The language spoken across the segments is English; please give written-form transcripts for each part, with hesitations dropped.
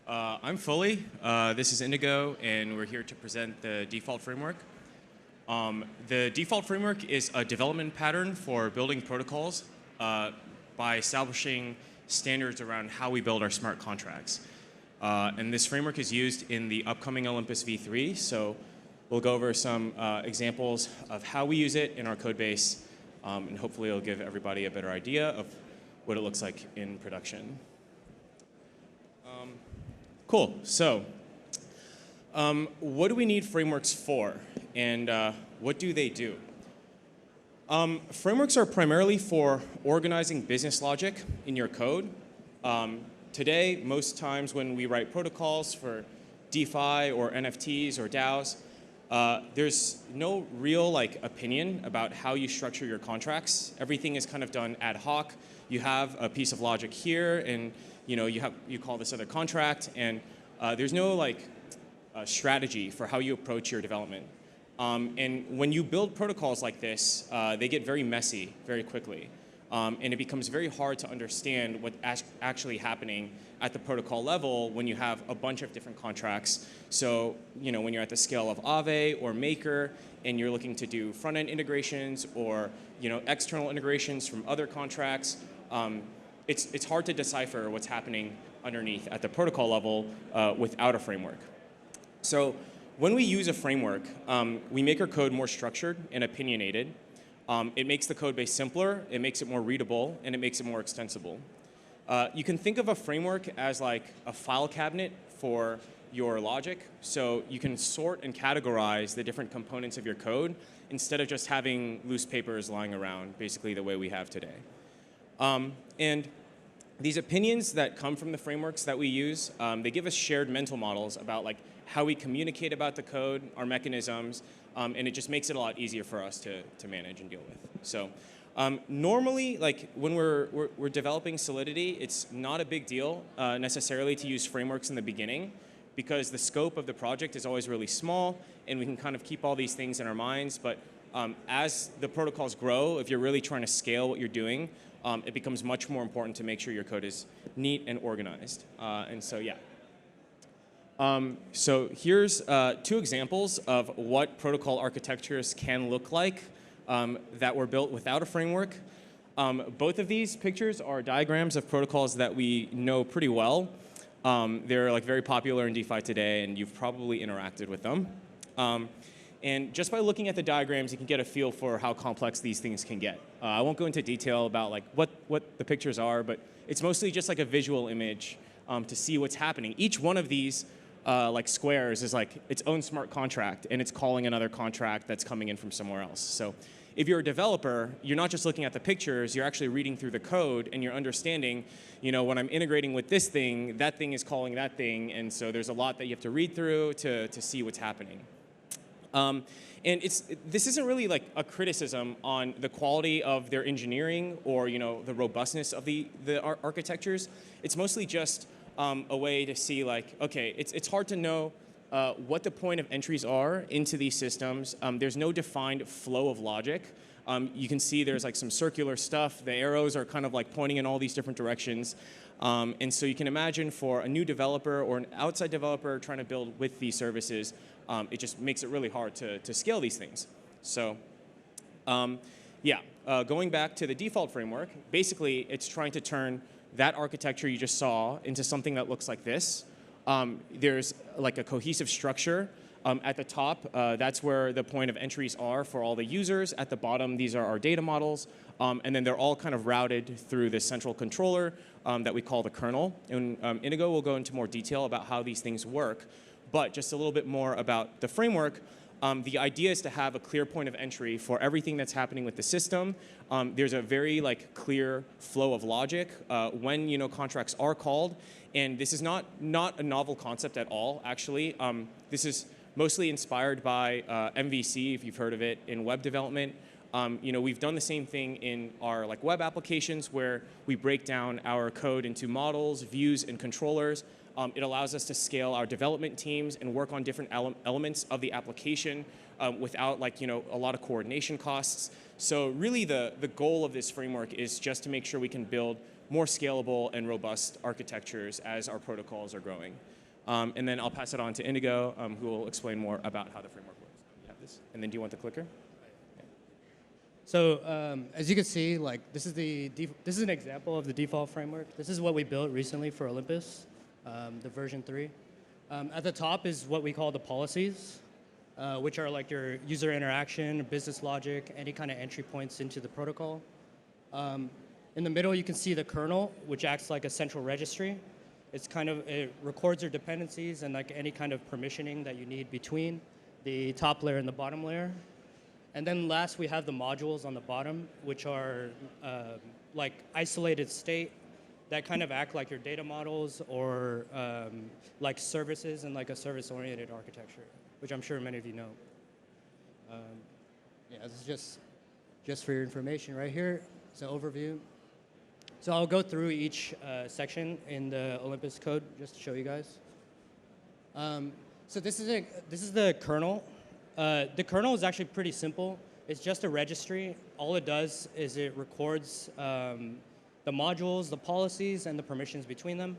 I'm Fully. This is Indigo, and we're here to present the default framework. The default framework is a development pattern for building protocols by establishing standards around how we build our smart contracts. And this framework is used in the upcoming Olympus v3, so we'll go over some examples of how we use it in our code base, and hopefully it'll give everybody a better idea of what it looks like in production. Cool. So what do we need frameworks for, and what do they do? Frameworks are primarily for organizing business logic in your code. Today, most times when we write protocols for DeFi or NFTs or DAOs, there's no real opinion about how you structure your contracts. Everything is kind of done ad hoc. You have a piece of logic here, and you call this other contract, and there's no strategy for how you approach your development. And when you build protocols like this, they get very messy very quickly. And it becomes very hard to understand what's actually happening at the protocol level when you have a bunch of different contracts. So when you're at the scale of Aave or Maker, and you're looking to do front-end integrations or external integrations from other contracts, it's hard to decipher what's happening underneath at the protocol level without a framework. So when we use a framework, we make our code more structured and opinionated. It makes the code base simpler, it makes it more readable, and it makes it more extensible. You can think of a framework as like a file cabinet for your logic. So you can sort and categorize the different components of your code instead of just having loose papers lying around, basically the way we have today. And these opinions that come from the frameworks that we use, they give us shared mental models about how we communicate about the code, our mechanisms, and it just makes it a lot easier for us to manage and deal with. So normally, when we're developing Solidity, it's not a big deal necessarily to use frameworks in the beginning, because the scope of the project is always really small, and we can kind of keep all these things in our minds. But as the protocols grow, if you're really trying to scale what you're doing, it becomes much more important to make sure your code is neat and organized. And so, yeah. So here's two examples of what protocol architectures can look like that were built without a framework. Both of these pictures are diagrams of protocols that we know pretty well. They're very popular in DeFi today, and you've probably interacted with them. And just by looking at the diagrams, you can get a feel for how complex these things can get. I won't go into detail about what the pictures are, but it's mostly just a visual image to see what's happening. Each one of these squares is its own smart contract, and it's calling another contract that's coming in from somewhere else. So if you're a developer, you're not just looking at the pictures, you're actually reading through the code, and you're understanding, when I'm integrating with this thing, that thing is calling that thing, and so there's a lot that you have to read through to see what's happening. And this isn't really a criticism on the quality of their engineering or the robustness of the architectures. It's mostly just a way to see okay, it's hard to know what the point of entries are into these systems. There's no defined flow of logic. You can see there's some circular stuff. The arrows are kind of pointing in all these different directions. And so you can imagine for a new developer or an outside developer trying to build with these services, it just makes it really hard to scale these things. So yeah, going back to the default framework, basically it's trying to turn that architecture you just saw into something that looks like this. There's a cohesive structure. At the top, that's where the point of entries are for all the users. At the bottom, these are our data models. And then they're all kind of routed through this central controller that we call the kernel. And Indigo will go into more detail about how these things work. But just a little bit more about the framework. The idea is to have a clear point of entry for everything that's happening with the system. There's a very clear flow of logic when contracts are called. And this is not a novel concept at all, actually. This is mostly inspired by MVC, if you've heard of it, in web development. We've done the same thing in our web applications where we break down our code into models, views, and controllers. It allows us to scale our development teams and work on different elements of the application without a lot of coordination costs. So really the goal of this framework is just to make sure we can build more scalable and robust architectures as our protocols are growing. And then I'll pass it on to Indigo, who will explain more about how the framework works. You have this. And then do you want the clicker? So as you can see, this is an example of the default framework. This is what we built recently for Olympus, the version 3. At the top is what we call the policies, which are your user interaction, business logic, any kind of entry points into the protocol. In the middle, you can see the kernel, which acts like a central registry. It records your dependencies and any kind of permissioning that you need between the top layer and the bottom layer. And then last, we have the modules on the bottom, which are isolated state that kind of act like your data models or services in a service-oriented architecture, which I'm sure many of you know. This is just for your information right here. It's an overview. So I'll go through each section in the Olympus code just to show you guys. So this is the kernel. The kernel is actually pretty simple. It's just a registry. All it does is it records the modules, the policies, and the permissions between them.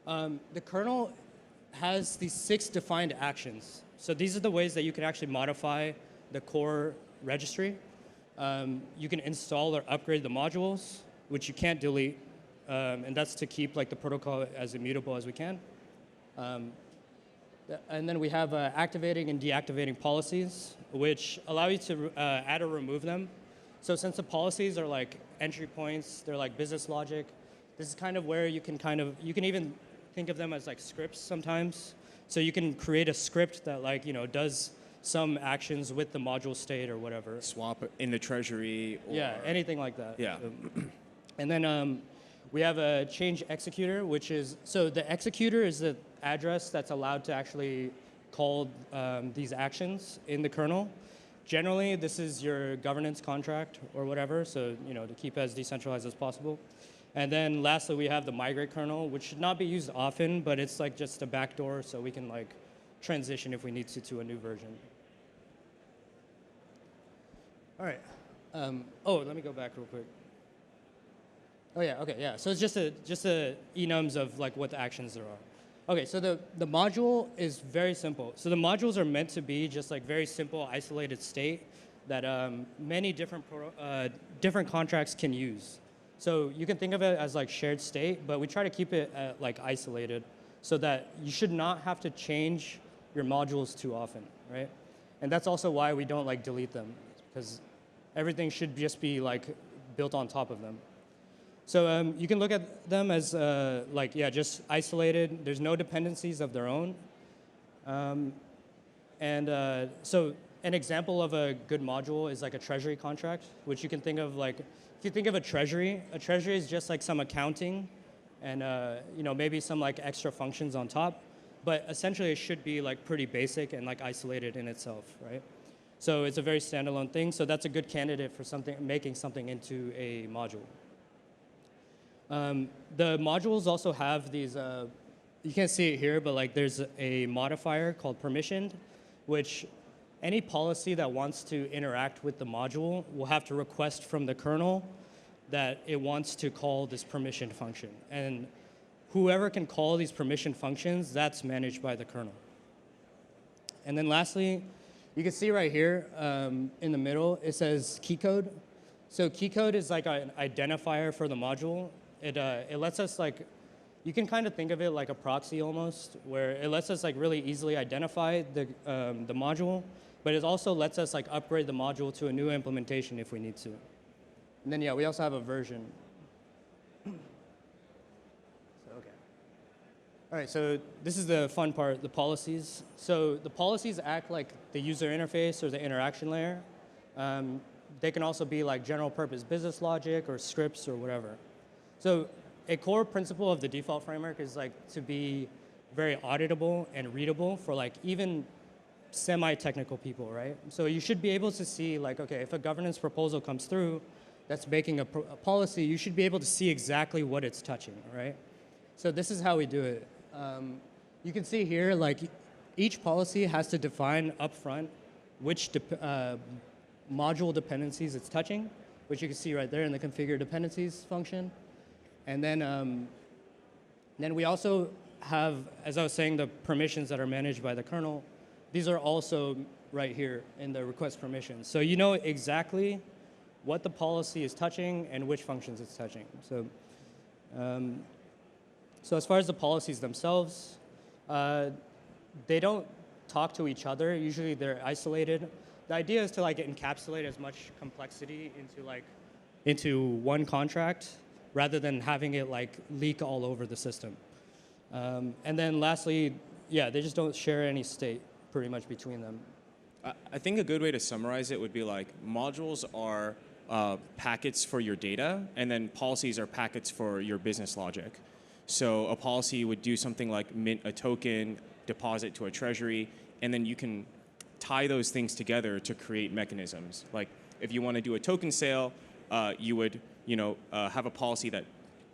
The kernel has these 6 defined actions. So these are the ways that you can actually modify the core registry. You can install or upgrade the modules, which you can't delete, and that's to keep the protocol as immutable as we can. And then we have activating and deactivating policies, which allow you to add or remove them. So since the policies are entry points, they're business logic, this is kind of where you can even think of them as scripts sometimes. So you can create a script that does some actions with the module state or whatever. Swap in the treasury. Yeah, anything like that. Yeah. And then we have a change executor, which is, so the executor is the address that's allowed to actually call these actions in the kernel. Generally, this is your governance contract or whatever, so to keep as decentralized as possible. And then lastly, we have the migrate kernel, which should not be used often, but it's just a backdoor, so we can transition if we need to a new version. All right. Let me go back real quick. Oh yeah, okay, yeah. So it's just a enums of what the actions there are. Okay, so the module is very simple. So the modules are meant to be just very simple isolated state that many different contracts can use. So you can think of it as shared state, but we try to keep it isolated so that you should not have to change your modules too often, right? And that's also why we don't delete them, because everything should just be built on top of them. So you can look at them as just isolated. There's no dependencies of their own. So an example of a good module is a treasury contract, which you can think of if you think of a treasury is just some accounting and maybe some `extra functions on top. But essentially it should be pretty basic and isolated in itself, right? So it's a very standalone thing. So that's a good candidate for making something into a module. The modules also have these, you can't see it here, but there's a modifier called permissioned, which any policy that wants to interact with the module will have to request from the kernel that it wants to call this permissioned function. And whoever can call these permissioned functions, that's managed by the kernel. And then lastly, you can see right here in the middle, it says key code. So key code is an identifier for the module. It lets us you can kind of think of it like a proxy almost, where it lets us really easily identify the module, but it also lets us upgrade the module to a new implementation if we need to. And then yeah, we also have a version. All right, so this is the fun part, the policies. So the policies act like the user interface or the interaction layer. They can also be general purpose business logic or scripts or whatever. So a core principle of the default framework is to be very auditable and readable for even semi-technical people, right? So you should be able to see, like, okay, if a governance proposal comes through that's making a policy, you should be able to see exactly what it's touching, right? So this is how we do it. You can see here, like, each policy has to define upfront which module dependencies it's touching, which you can see right there in the configure dependencies function. And then we also have, as I was saying, the permissions that are managed by the kernel. These are also right here in the request permissions. So you know exactly what the policy is touching and which functions it's touching. So, so as far as the policies themselves, they don't talk to each other. Usually they're isolated. The idea is to like encapsulate as much complexity into one contract rather than having it like leak all over the system. And then lastly, yeah, they just don't share any state pretty much between them. I think a good way to summarize it would be like modules are packets for your data, and then policies are packets for your business logic. So a policy would do something like mint a token, deposit to a treasury, and then you can tie those things together to create mechanisms. Like if you want to do a token sale, you would have a policy that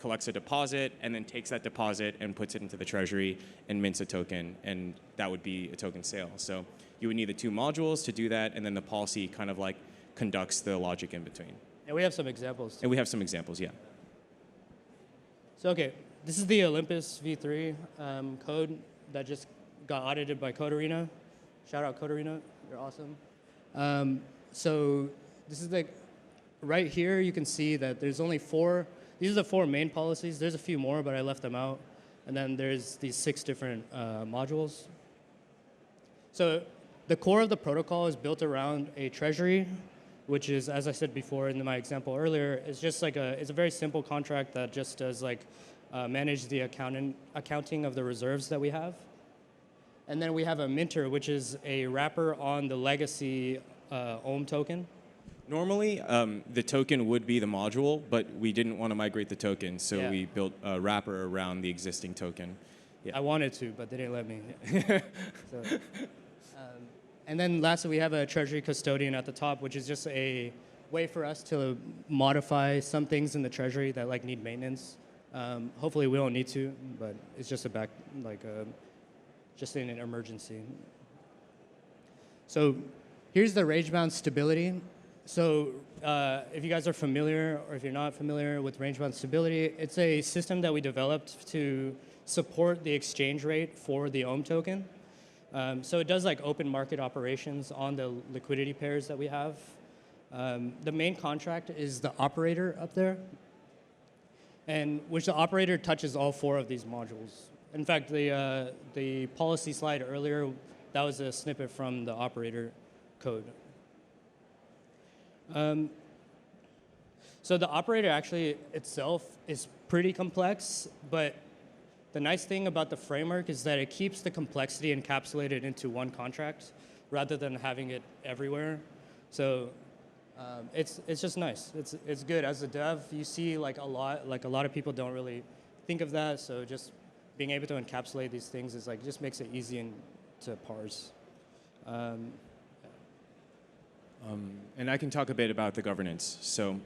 collects a deposit and then takes that deposit and puts it into the treasury and mints a token, and that would be a token sale. So you would need the two modules to do that, and then the policy kind of like conducts the logic in between. And we have some examples too. And we have some examples, yeah. So okay, this is the Olympus v3 code that just got audited by Code Arena. Shout out Code Arena, you're awesome. So this is like, right here you can see that there's only 4, these are the 4 main policies. There's a few more, but I left them out. And then there's these 6 different modules. So the core of the protocol is built around a treasury, which is, as I said before in my example earlier, is just like it's a very simple contract that just does like manage the accounting of the reserves that we have. And then we have a minter, which is a wrapper on the legacy Ohm token. Normally, the token would be the module, but we didn't want to migrate the token, so we built a wrapper around the existing token. Yeah. I wanted to, but they didn't let me. So, and then lastly, we have a treasury custodian at the top, which is just a way for us to modify some things in the treasury that like need maintenance. Hopefully, we don't need to, but it's just just in an emergency. So here's the range-bound stability. So if you guys are familiar, or if you're not familiar with range-bound stability, it's a system that we developed to support the exchange rate for the Ohm token. So it does like open market operations on the liquidity pairs that we have. The main contract is the operator up there, and which the operator touches all 4 of these modules. In fact, the policy slide earlier, that was a snippet from the operator code. So the operator actually itself is pretty complex, but the nice thing about the framework is that it keeps the complexity encapsulated into one contract rather than having it everywhere. So it's just nice. It's good. As a dev, you see like a lot of people don't really think of that. So just being able to encapsulate these things is like just makes it easy to parse. And I can talk a bit about the governance. So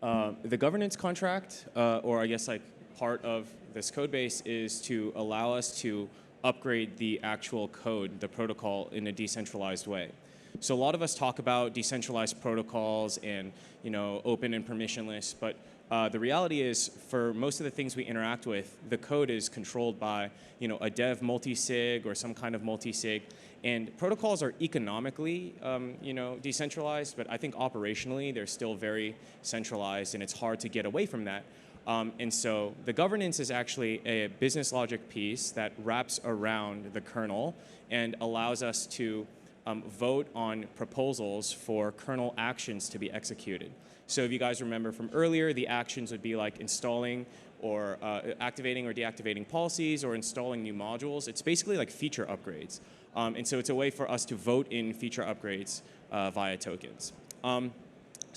the governance contract, or I guess like part of this code base, is to allow us to upgrade the actual code, the protocol, in a decentralized way. So a lot of us talk about decentralized protocols and open and permissionless, but the reality is, for most of the things we interact with, the code is controlled by a dev multi-sig or some kind of multi-sig. And protocols are economically decentralized, but I think operationally they're still very centralized, and it's hard to get away from that. And so the governance is actually a business logic piece that wraps around the kernel and allows us to vote on proposals for kernel actions to be executed. So if you guys remember from earlier, the actions would be like installing or activating or deactivating policies or installing new modules. It's basically like feature upgrades. And so it's a way for us to vote in feature upgrades via tokens. So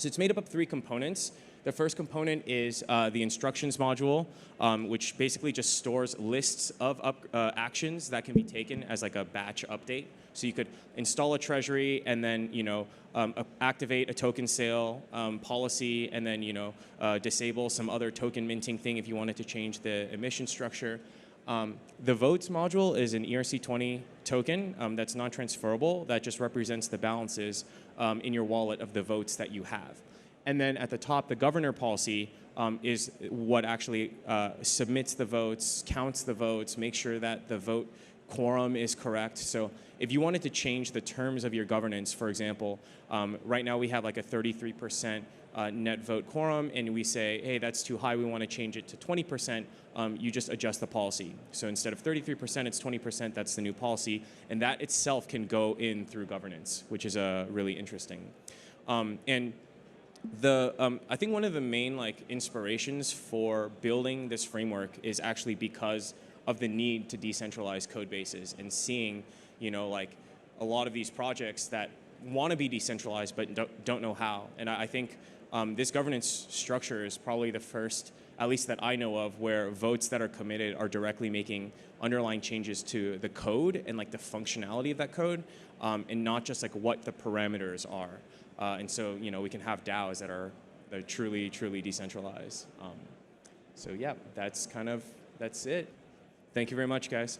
it's made up of 3 components. The first component is the instructions module, which basically just stores lists of actions that can be taken as like a batch update. So you could install a treasury and then activate a token sale policy, and then disable some other token minting thing if you wanted to change the emission structure. The votes module is an ERC20 token that's non-transferable that just represents the balances in your wallet of the votes that you have. And then at the top, the governor policy is what actually submits the votes, counts the votes, makes sure that the vote quorum is correct. So if you wanted to change the terms of your governance, for example, right now we have like a 33% net vote quorum, and we say, hey, that's too high, we want to change it to 20%, you just adjust the policy. So instead of 33%, it's 20%, that's the new policy, and that itself can go in through governance, which is really interesting. And I think one of the main inspirations for building this framework is actually because of the need to decentralize code bases and seeing, a lot of these projects that want to be decentralized but don't know how. And I think this governance structure is probably the first, at least that I know of, where votes that are committed are directly making underlying changes to the code and the functionality of that code, and not just what the parameters are. And so we can have DAOs that are truly, truly decentralized. So yeah, that's it. Thank you very much, guys.